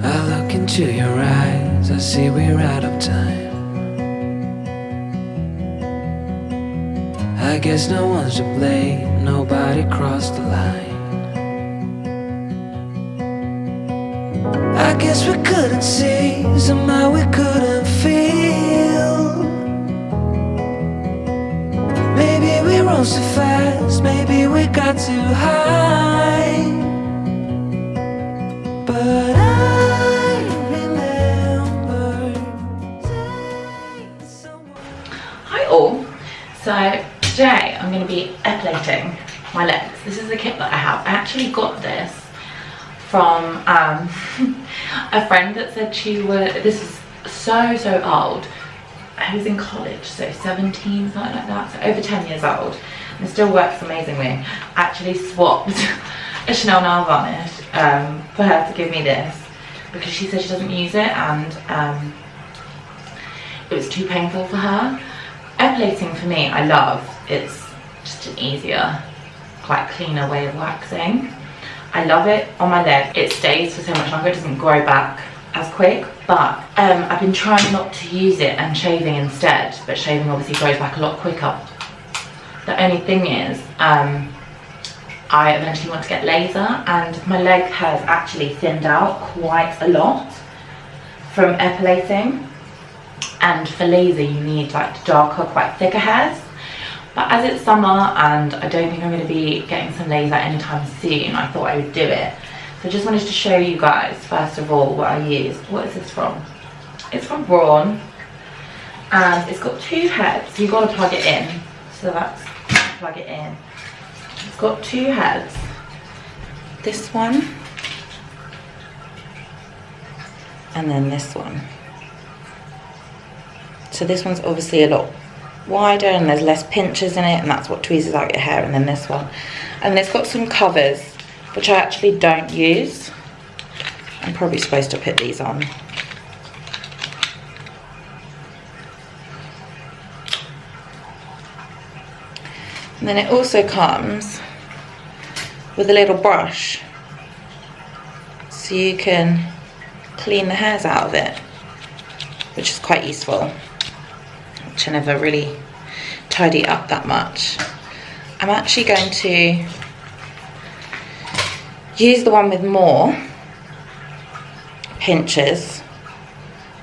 I look into your eyes, I see we're out of time. I guess no one's to blame, nobody crossed the line. I guess we couldn't see, somehow we couldn't feel. Maybe we rose too fast, maybe we got too high. But I remember someone. Hi all. So today I'm going to be epilating my legs. This is the kit that I have. I actually got this from a friend that said this is so old. I was in college, so 17, something like that, so over 10 years old, and it still works amazingly. I actually swapped a Chanel nail varnish for her to give me this because she said she doesn't use it and it was too painful for her. Epilating for me, I love. It's just an easier, quite cleaner way of waxing. I love it on my leg. It stays for so much longer, it doesn't grow back as quick, but I've been trying not to use it and shaving instead, but shaving obviously grows back a lot quicker. The only thing is, I eventually want to get laser, and my leg has actually thinned out quite a lot from epilating, and for laser you need like darker, quite thicker hairs. But as it's summer and I don't think I'm going to be getting some laser anytime soon, I thought I would do it. So I just wanted to show you guys, first of all, what I use. What is this from? It's from Braun, and it's got two heads, so you've got to plug it in. So that's, plug it in. It's got two heads. This one, and then this one. So this one's obviously a lot wider and there's less pinches in it, and that's what tweezes out your hair. And then this one, and it's got some covers which I actually don't use. I'm probably supposed to put these on. And then it also comes with a little brush so you can clean the hairs out of it, which is quite useful, which I never really tidy up that much. I'm actually going to use the one with more pinches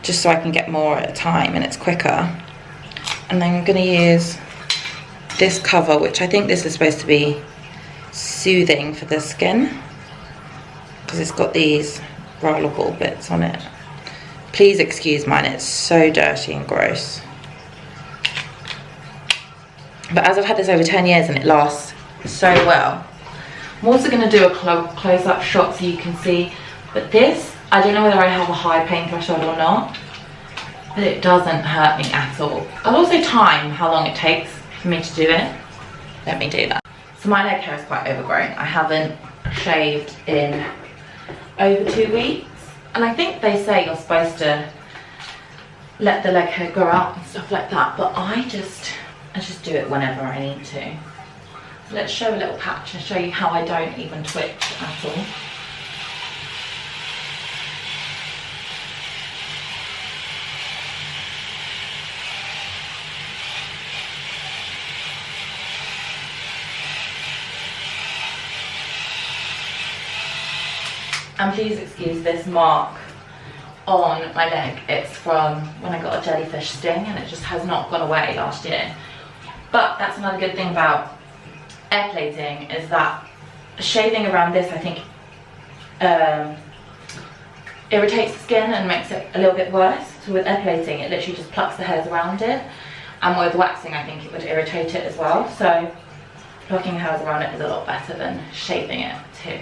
just so I can get more at a time and it's quicker. And then I'm going to use this cover, which I think this is supposed to be soothing for the skin because it's got these rollable bits on it. Please excuse mine, it's so dirty and gross. But as I've had this over 10 years and it lasts so well. I'm also going to do a close-up shot so you can see, but this, I don't know whether I have a high pain threshold or not, but it doesn't hurt me at all. I'll also time how long it takes for me to do it. Let me do that. So my leg hair is quite overgrown. I haven't shaved in over 2 weeks, and I think they say you're supposed to let the leg hair grow out and stuff like that, but I just do it whenever I need to. So let's show a little patch and show you how I don't even twitch at all. And please excuse this mark on my leg. It's from when I got a jellyfish sting and it just has not gone away last year. But that's another good thing about epilating, is that shaving around this, I think, irritates the skin and makes it a little bit worse. So with epilating, it literally just plucks the hairs around it. And with waxing, I think it would irritate it as well. So plucking hairs around it is a lot better than shaving it too.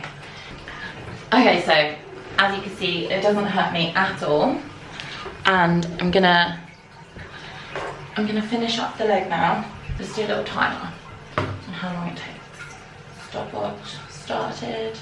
Okay, so as you can see, it doesn't hurt me at all. And I'm gonna finish up the leg now. Just do a little timer on how long it takes. Stopwatch started.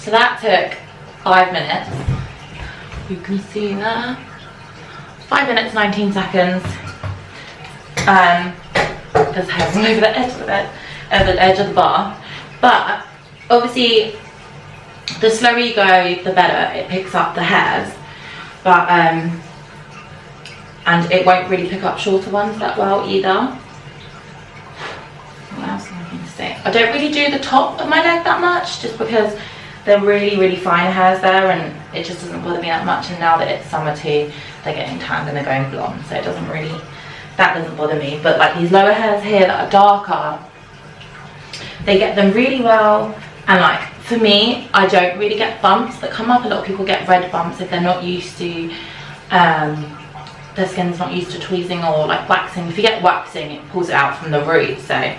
So that took 5 minutes. You can see there. 5 minutes, 19 seconds. There's hairs all over the edge of the bed, the edge of the bar. But obviously, the slower you go, the better it picks up the hairs. But and it won't really pick up shorter ones that well either. What else am I going to say? I don't really do the top of my leg that much, just because they're really fine hairs there, and it just doesn't bother me that much. And now that it's summer too, they're getting tanned and they're going blonde, so it doesn't really, that doesn't bother me. But like these lower hairs here that are darker, they get them really well. And like for me, I don't really get bumps that come up. A lot of people get red bumps if they're not used to, their skin's not used to tweezing or like waxing. If you get waxing, it pulls it out from the root, so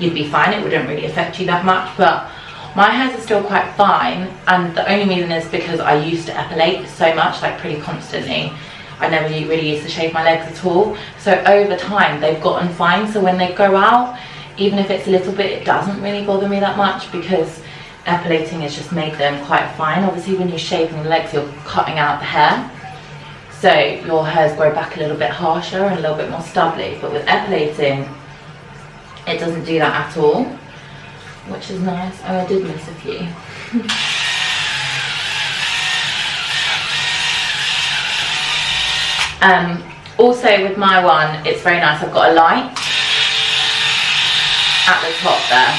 you'd be fine. It wouldn't really affect you that much. But my hairs are still quite fine, and the only reason is because I used to epilate so much, like pretty constantly. I never really used to shave my legs at all. So over time, they've gotten fine. So when they go out, even if it's a little bit, it doesn't really bother me that much, because epilating has just made them quite fine. Obviously, when you're shaving the legs, you're cutting out the hair. So your hairs grow back a little bit harsher and a little bit more stubbly. But with epilating, it doesn't do that at all, which is nice. Oh, I did miss a few. Also with my one, it's very nice. I've got a light at the top there,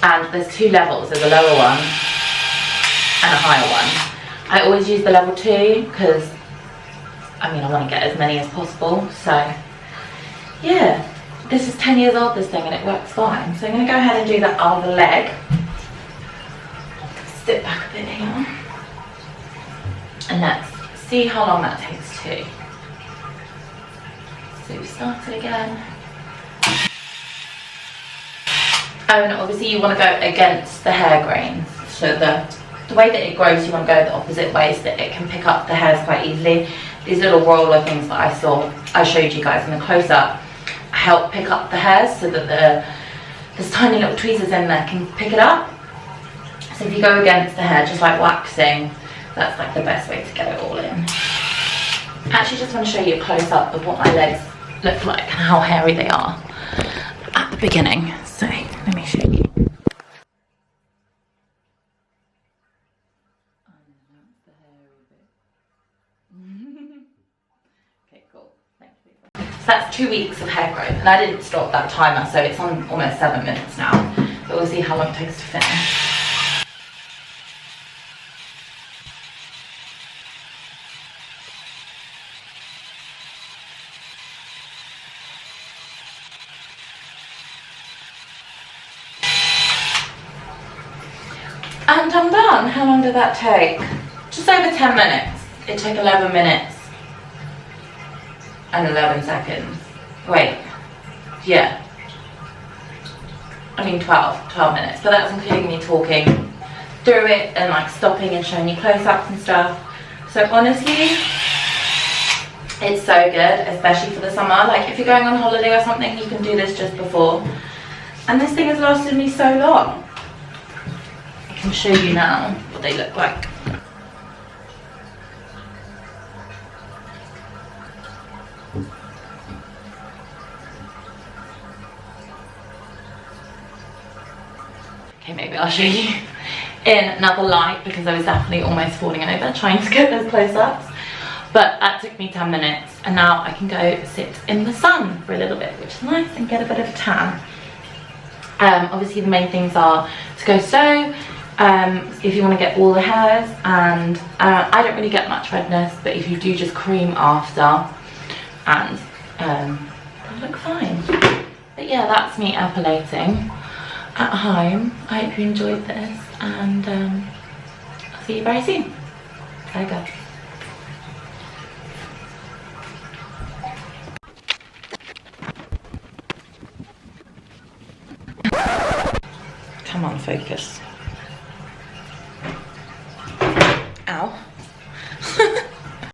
and there's 2 levels. There's a lower one and a higher one. I always use the level 2 because I mean I want to get as many as possible. So yeah, this is 10 years old, this thing, and it works fine. So I'm going to go ahead and do the other leg. Sit back a bit here, and let's see how long that takes too. So we started again. And obviously you want to go against the hair grains. So the way that it grows, you want to go the opposite way so that it can pick up the hairs quite easily. These little roller things that I showed you guys in the close-up help pick up the hairs, so that there's tiny little tweezers in there can pick it up. So if you go against the hair, just like waxing, that's like the best way to get it all in. I actually just want to show you a close-up of what my legs look like and how hairy they are at the beginning. So let me show you. Okay, cool. Thank you. So that's 2 weeks of hair growth, and I didn't stop that timer, so it's on almost 7 minutes now. But we'll see how long it takes to finish. And I'm done. How long did that take? Just over 10 minutes. It took 11 minutes and 11 seconds. Wait, yeah. I mean 12 minutes, but that's including me talking through it and like stopping and showing you close-ups and stuff. So honestly, it's so good, especially for the summer. Like if you're going on holiday or something, you can do this just before. And this thing has lasted me so long. I can show you now what they look like. Okay, maybe I'll show you in another light, because I was definitely almost falling over trying to get those close-ups. But that took me 10 minutes, and now I can go sit in the sun for a little bit, which is nice, and get a bit of a tan. Obviously the main things are to go sew, if you want to get all the hairs, and I don't really get much redness, but if you do, just cream after, and it'll look fine. But yeah, that's me epilating at home. I hope you enjoyed this, and I'll see you very soon. There you go. Come on, focus. Ow.